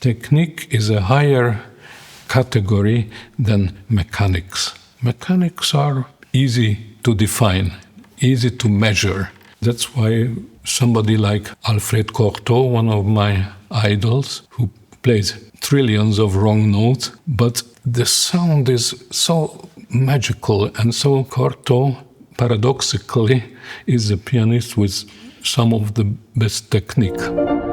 Technique is a higher category than mechanics. Mechanics are easy to define, easy to measure. That's why somebody like Alfred Cortot, one of my idols, who plays trillions of wrong notes, but the sound is so magical, and so Cortot, paradoxically, is a pianist with some of the best technique.